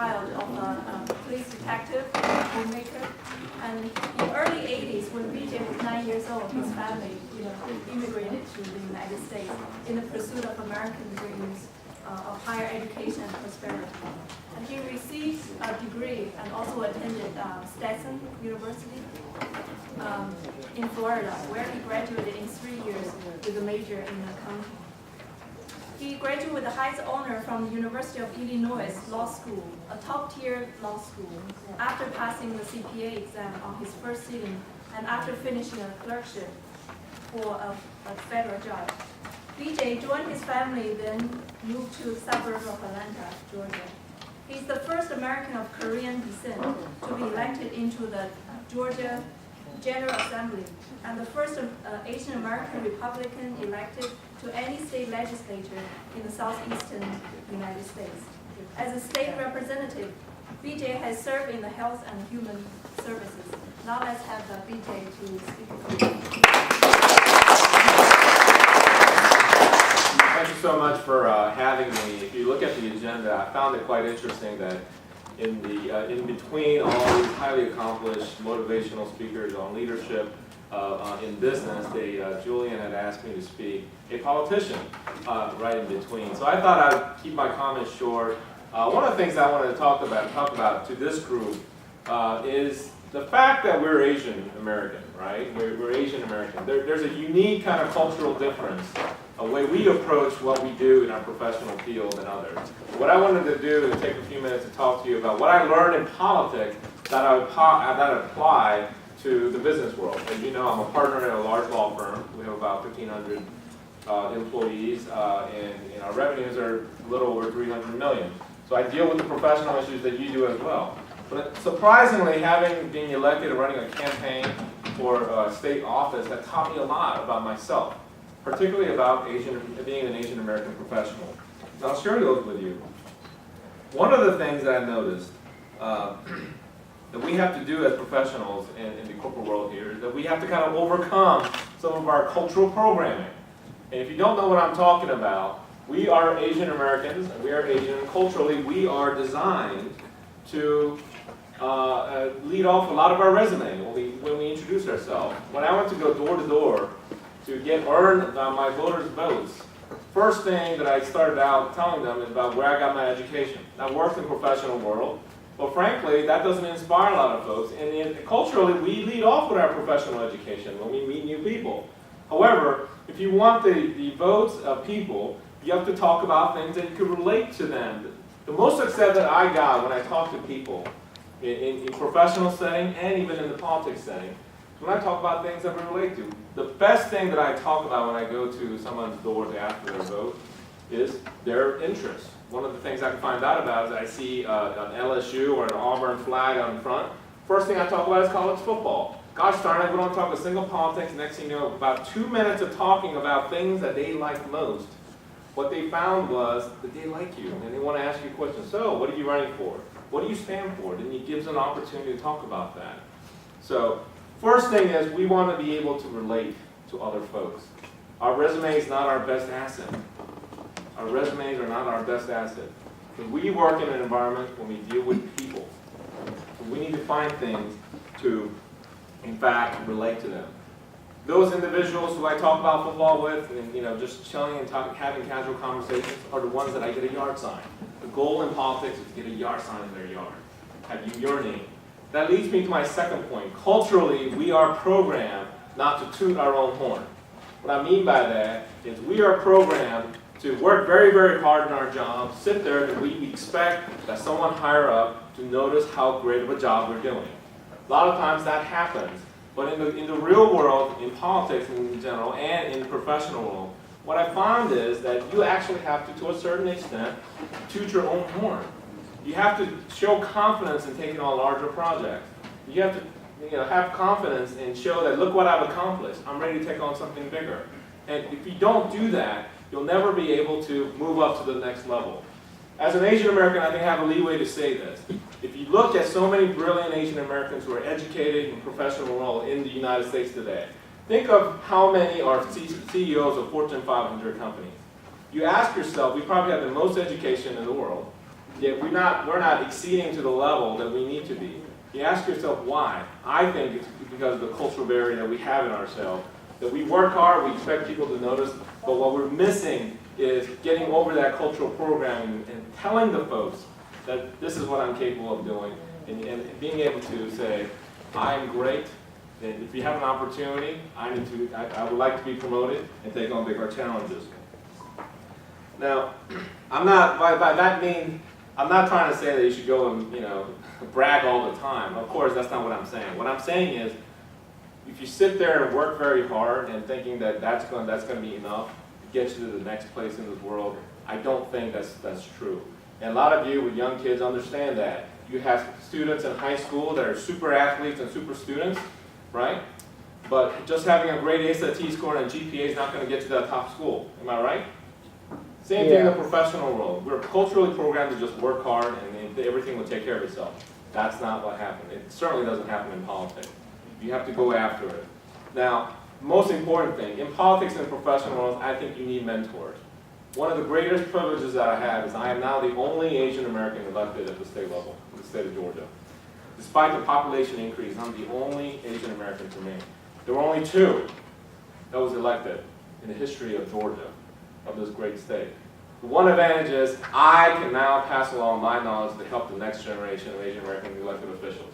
child of a police detective, a homemaker. And in the early 80s, when BJ was 9 years old, his family immigrated to the United States in the pursuit of American dreams of higher education and prosperity. And he received a degree and also attended Stetson University in Florida, where he graduated in 3 years with a major in accounting. He graduated with the highest honor from the University of Illinois Law School, a top-tier law school, after passing the CPA exam on his first sitting and after finishing a clerkship for a federal job. BJ joined his family, then moved to the suburb of Atlanta, Georgia. He's the first American of Korean descent to be elected into the Georgia General Assembly, and the first Asian American Republican elected to any state legislature in the southeastern United States. As a state representative, BJ has served in the health and human services. Now let's have BJ to speak. Thank you so much for having me. If you look at the agenda, I found it quite interesting that in between all these highly accomplished motivational speakers on leadership in business, Julian had asked me to speak a politician right in between. So I thought I'd keep my comments short. One of the things I wanted to talk about to this group is the fact that we're Asian American, right? We're Asian American. There's a unique kind of cultural difference, a way we approach what we do in our professional field than others. What I wanted to do is take a few minutes to talk to you about what I learned in politics that I apply to the business world. As you know, I'm a partner in a large law firm. We have about 1,500 employees, and our revenues are a little over $300 million. So I deal with the professional issues that you do as well. But surprisingly, being elected and running a campaign for a state office, that taught me a lot about myself, particularly about being an Asian American professional. And I'll share those with you. One of the things that I noticed that we have to do as professionals in the corporate world here is that we have to kind of overcome some of our cultural programming. And if you don't know what I'm talking about, we are Asian Americans, and we are Asian, and culturally we are designed to lead off a lot of our resume when we introduce ourselves. When I went to go door to door to earn my voters' votes, first thing that I started out telling them is about where I got my education. I worked in the professional world, but frankly, that doesn't inspire a lot of folks. And culturally, we lead off with our professional education when we meet new people. However, if you want the votes of people, you have to talk about things that you can relate to them. The most success that I got when I talk to people in professional setting and even in the politics setting, when I talk about things that we relate to. The best thing that I talk about when I go to someone's door to ask for their vote is their interest. One of the things I can find out about is I see an LSU or an Auburn flag out in front. First thing I talk about is college football. Gosh darn it, we don't talk a single politics. Next thing you know, about 2 minutes of talking about things that they like most. What they found was that they like you and they want to ask you questions. So, what are you running for? What do you stand for? And it gives an opportunity to talk about that. So, first thing is we want to be able to relate to other folks. Our resume is not our best asset. Our resumes are not our best asset. When we work in an environment when we deal with people, we need to find things to, in fact, relate to them. Those individuals who I talk about football with and just chilling and having casual conversations are the ones that I get a yard sign. The goal in politics is to get a yard sign in their yard. Have you your name. That leads me to my second point. Culturally, we are programmed not to toot our own horn. What I mean by that is we are programmed to work very, very hard in our job, sit there, and we expect that someone higher up to notice how great of a job we're doing. A lot of times that happens, but in the real world, in politics in general, and in the professional world, what I find is that you actually have to a certain extent, toot your own horn. You have to show confidence in taking on larger projects. You have to have confidence and show that, look what I've accomplished. I'm ready to take on something bigger. And if you don't do that, you'll never be able to move up to the next level. As an Asian American, I think I have a leeway to say this. If you look at so many brilliant Asian Americans who are educated in professional role in the United States today, think of how many are CEOs of Fortune 500 companies. You ask yourself, we probably have the most education in the world. yet we're not exceeding to the level that we need to be. You ask yourself why. I think it's because of the cultural barrier that we have in ourselves. That we work hard, we expect people to notice, but what we're missing is getting over that cultural programming and telling the folks that this is what I'm capable of doing, and being able to say, I'm great, and if you have an opportunity, I would like to be promoted and take on bigger challenges. Now, I'm not, by that mean, I'm not trying to say that you should go and, brag all the time. Of course, that's not what I'm saying. What I'm saying is, if you sit there and work very hard and thinking that that's going to be enough to get you to the next place in this world, I don't think that's true. And a lot of you with young kids understand that. You have students in high school that are super athletes and super students, right? But just having a great SAT score and GPA is not going to get you to that top school. Am I right? Same thing in the professional world. We're culturally programmed to just work hard and everything will take care of itself. That's not what happened. It certainly doesn't happen in politics. You have to go after it. Now, most important thing, in politics and professional world, I think you need mentors. One of the greatest privileges that I have is I am now the only Asian American elected at the state level in the state of Georgia. Despite the population increase, I'm the only Asian American to me. There were only 2 that was elected in the history of Georgia, of this great state. The one advantage is I can now pass along my knowledge to help the next generation of Asian American elected officials.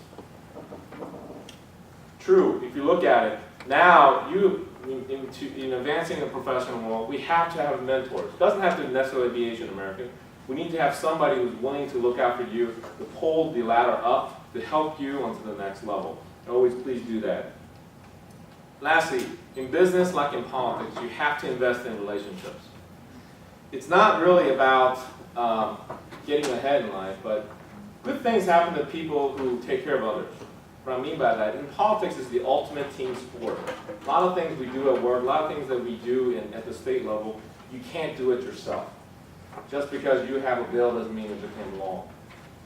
True, if you look at it, now in advancing the professional world, we have to have mentors. It doesn't have to necessarily be Asian American. We need to have somebody who's willing to look after you, to pull the ladder up, to help you onto the next level. Always please do that. Lastly, in business like in politics, you have to invest in relationships. It's not really about getting ahead in life, but good things happen to people who take care of others. What I mean by that, in politics is the ultimate team sport. A lot of things we do at work, a lot of things that we do at the state level, you can't do it yourself. Just because you have a bill doesn't mean it became law.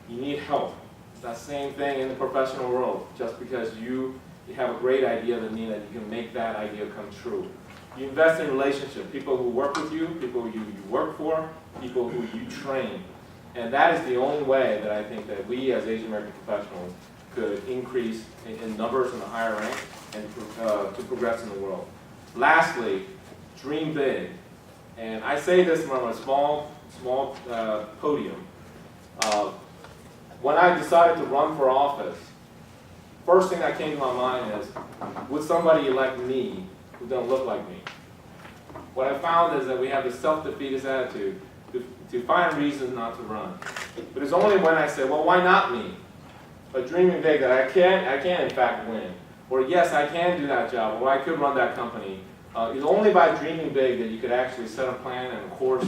You need help. It's that same thing in the professional world. Just because you have a great idea doesn't mean that you can make that idea come true. You invest in relationships, people who work with you, people you work for, people who you train. And that is the only way that I think that we as Asian American professionals could increase in numbers in the higher rank and to progress in the world. Lastly, dream big. And I say this from a small podium. When I decided to run for office, first thing that came to my mind is, would somebody elect me who don't look like me? What I found is that we have this self-defeatist attitude to find reasons not to run. But it's only when I say, well, why not me? But dreaming big that I can in fact win. Or yes, I can do that job, or I could run that company. It's only by dreaming big that you could actually set a plan and a course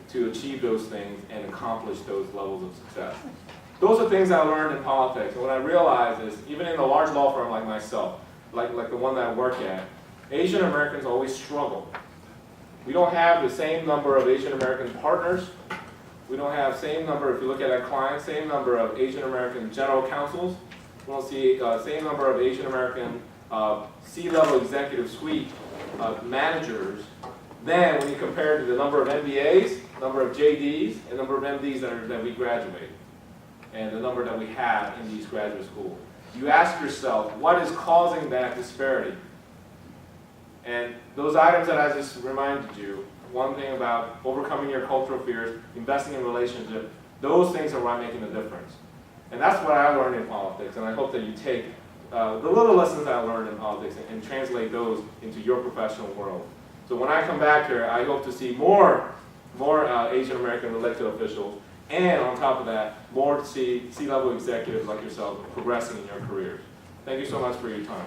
to achieve those things and accomplish those levels of success. Those are things I learned in politics. And what I realized is, even in a large law firm like myself, like the one that I work at, Asian Americans always struggle. We don't have the same number of Asian American partners. We don't have same number, if you look at our clients, same number of Asian American general counsels. We don't see same number of Asian American C-level executive suite managers. Then when you compare to the number of MBAs, number of JDs, and number of MDs that we graduate, and the number that we have in these graduate schools, you ask yourself, what is causing that disparity? And those items that I just reminded you, one thing about overcoming your cultural fears, investing in relationships, those things are what making the difference. And that's what I learned in politics, and I hope that you take the little lessons I learned in politics and translate those into your professional world. So when I come back here, I hope to see more Asian American elected officials, and on top of that, more C-level executives like yourself progressing in your careers. Thank you so much for your time.